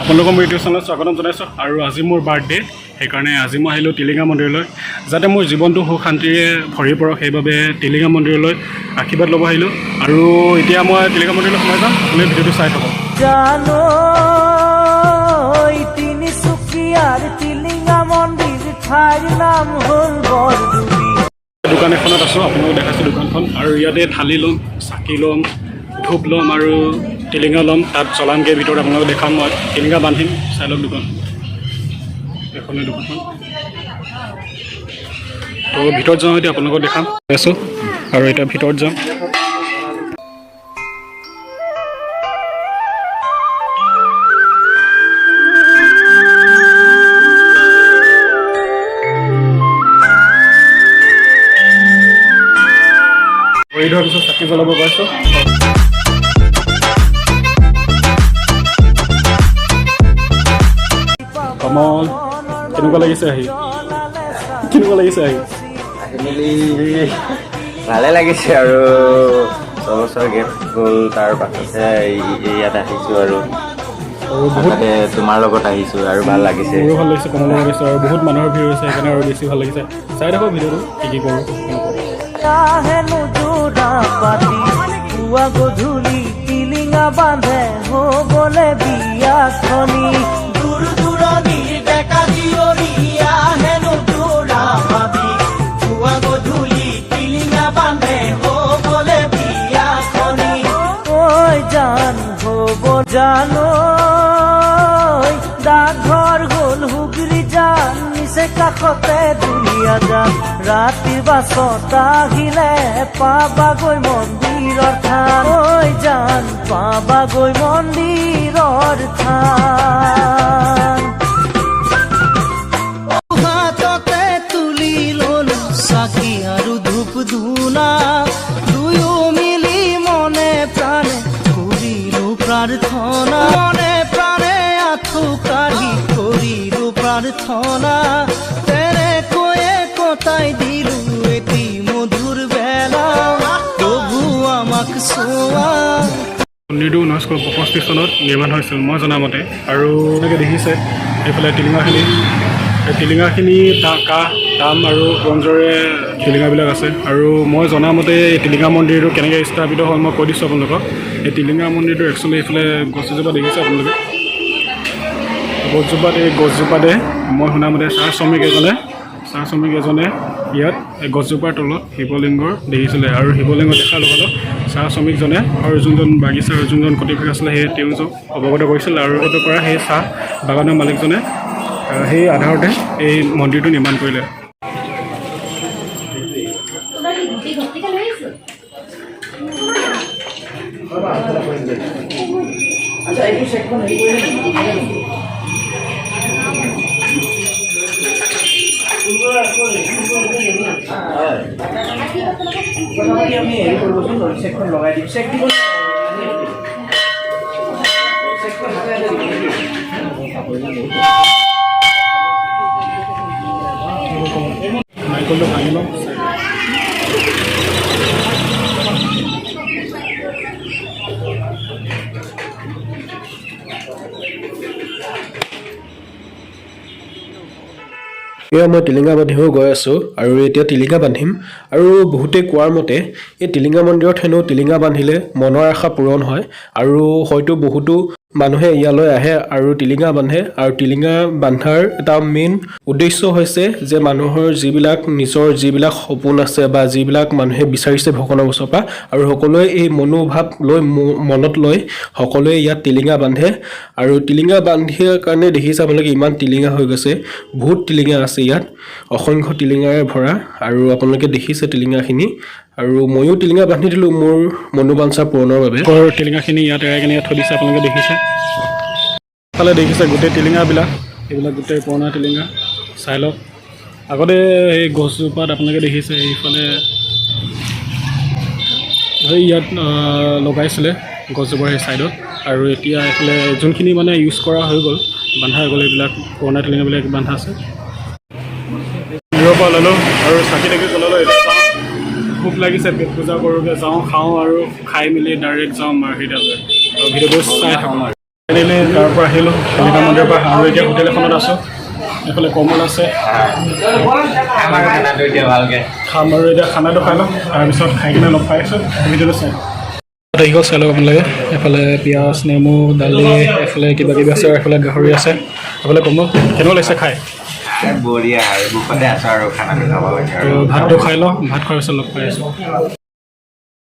আপোনালোকৰ মোৰ ইউটিউব চেনেলত স্বাগতম জনাইছোঁ আৰু আজি মোৰ বাৰ্থডে সেইকাৰণে আজি মই আহিলোঁ টিলিঙা মন্দিৰলৈ যাতে মোৰ জীৱনটো সুখ শান্তিৰে ভৰি পৰক সেইবাবে টিলিঙা মন্দিৰলৈ আশীৰ্বাদ ল'ব আহিলোঁ আৰু এতিয়া মই টিলিঙা মন্দিৰলৈ সোমাই যাম আপুনি ভিডিঅ'টো চাই থাকক জানো তিনিচুকীয়াৰ টিলিঙা মন্দিৰ ঠাইৰ নাম হ'ল বৰদুবি দোকান এখনত আছোঁ আপোনালোকক দেখাইছোঁ দোকানখন আৰু ইয়াতে থালি ল'ম চাকি ল'ম ধূপ ল'ম আৰু টিলিঙা ল'ম তাত চলামকৈ ভিতৰত আপোনালোকক দেখাম মই টিলিঙা বান্ধিম চাই লওক দোকান এখনে দোকানখন তো ভিতৰত যাওঁ এতিয়া আপোনালোকক দেখাম আছোঁ আৰু এতিয়া ভিতৰত যাম ভৰি ধোৱাৰ পিছত চাকি জ্বলাব পাইছোঁ কমল কেনেকুৱা লাগিছে আহি মেলি ভালে লাগিছে আৰু ছবছৰ গেপ গ'ল তাৰ পাছতহে ইয়াত আহিছোঁ আৰু বহুতে তোমাৰ লগত আহিছোঁ আৰু ভাল লাগিছে মোৰো ভাল লাগিছে কমলৰ লগত আহিছোঁ আৰু বহুত মানুহৰ ভিৰ হৈছে সেইকাৰণে আৰু বেছি ভাল লাগিছে চাই থাকক ভিডিঅ'টো কি কৰোঁ পুৱা গধূলি টিলিঙা বান্ধে হ'বলে বিয়াখনি দূৰ দূৰণিৰ ডেকা জীয়ৰীয়া হেনো তোৰা ভাবি পুৱা গধূলি টিলিঙা বান্ধে হ'বলে বিয়াখনি ঐ জান হ'ব জানো ডাকঘৰ গ'ল হুগৰি জান নিচে কাষতে দুলীয়া যান ৰাতিৰ বাছত আহিলে পাবাগৈ মন্দিৰৰ থান ঐ জান পাবাগৈ মন্দিৰৰ থান হাততে তুলি ল'লো চাকি আৰু ধূপ ধূনা দুয়ো মিলি মনে প্ৰাণে কৰিলো প্ৰাৰ্থনা মনে প্ৰাণে আঁঠু কাঢ়ি কৰিলো প্ৰাৰ্থনা তেনেকৈয়ে কটাই দিলো এটি মধুৰ বেলা প্ৰভু আমাক চোৱা মন্দিৰটো 1965 চনত নিৰ্মাণ হৈছিল মই জনামতে আৰু এনেকৈ দেখিছে এইফালে টিলিঙাখিনি কাঠ তাম আৰু ব্ৰঞ্জৰে টিলিঙাবিলাক আছে আৰু মই জনামতে এই টিলিঙা মন্দিৰটো কেনেকৈ স্থাপিত হ'ল মই কৈ দিছোঁ আপোনালোকক এই টিলিঙা মন্দিৰটো একচুৱেলি এইফালে গছ এজোপা দেখিছে আপোনালোকে গছজোপাতে মই শুনামতে চাহ শ্ৰমিক এজনে ইয়াত গছজোপাৰ তলত শিৱলিংগৰ দেখিছিলে আৰু শিৱলিংগ দেখাৰ লগত চাহ শ্ৰমিকজনে আৰু যোনজন বাগিচাৰ যোনজন কৰ্তৃপক্ষ আছিলে সেই তেওঁক অৱগত কৰিছিল আৰু অৱগত কৰা সেই চাহ বাগানৰ মালিকজনে সেই আধাৰতে এই মন্দিৰটো নিৰ্মাণ কৰিলে লগাই দিম চেক দিব নাৰিকলটো ভাঙি ল'ম এয়া মই টিলিঙা বান্ধিব গৈ আছোঁ আৰু এতিয়া টিলিঙা বান্ধিম আৰু বহুতে কোৱাৰ মতে এই টিলিঙা মন্দিৰত হেনো টিলিঙা বান্ধিলে মনৰ আশা পূৰণ হয় আৰু হয়তো বহুতো মানুহে ইয়ালৈ আহে আৰু টিলিঙা বান্ধে আৰু টিলিঙা বান্ধাৰ এটা মেইন উদ্দেশ্য হৈছে যে মানুহৰ নিজৰ যিবিলাক সপোন আছে বা যিবিলাক মানুহে বিচাৰিছে ভগৱানৰ ওচৰৰ পৰা আৰু সকলোৱে এই মনোভাৱ মনত লৈ সকলোৱে ইয়াত টিলিঙা বান্ধে আৰু টিলিঙা বান্ধাৰ কাৰণে দেখিছে আপোনালোকে ইমান টিলিঙা হৈ গৈছে বহুত টিলিঙা আছে ইয়াত অসংখ্য টিলিঙাৰে ভৰা আৰু আপোনালোকে দেখিছে টিলিঙাখিনি আৰু ময়ো টিলিঙা বান্ধি দিলোঁ মোৰ মনোবাঞ্ছা পূৰণৰ বাবে টিলিঙাখিনি ইয়াত এৰাই কিনে থৈ দিছে আপোনালোকে দেখিছে ফালে দেখিছে গোটেই টিলিঙাবিলাক এইবিলাক গোটেই পুৰণা টিলিঙা চাই লওক আগতে এই গছজোপাত আপোনালোকে দেখিছে এইফালে ইয়াত লগাইছিলে গছজোপাৰ সেই ছাইডত আৰু এতিয়া এইফালে যোনখিনি মানে ইউজ কৰা হৈ গ'ল বান্ধা হৈ গ'ল এইবিলাক পুৰণা টিলিঙাবিলাক বান্ধা আছে পৰা ল'লোঁ আৰু চাকি তাকি জ্বলালোঁ ভোক লাগিছে পেট পূজা কৰোঁগৈ যাওঁ খাওঁ আৰু খাই মেলি ডাইৰেক্ট যাওঁ মাৰ্কেটলৈ ভিডিঅ'টো চাই থাকোঁ ফাইনেলি তাৰ পৰা আহিলোঁ টিলিঙা মন্দিৰৰ পৰা আৰু এতিয়া হোটেল এখনত আছোঁ এইফালে কমল আছে আমাৰ খানাটো এতিয়া ভালকৈ খাম আৰু এতিয়া খানাটো খাই লওঁ তাৰপিছত খাই কিনে লগ পাই আছোঁ ভিডিঅ'টো চাই আহি গ'ল চাই লওক আপোনালোকে এফালে পিঁয়াজ নেমু দালি এফালে কিবা কিবি আছে আৰু এফালে গাহৰি আছে এফালে কমল কেনেকুৱা লাগিছে খাই বঢ়িয়া আৰু মুখতে আছোঁ আৰু খানাটো খাব লাগে তো ভাতটো খাই লওঁ ভাত খোৱাৰ পিছত লগ পাই আছোঁ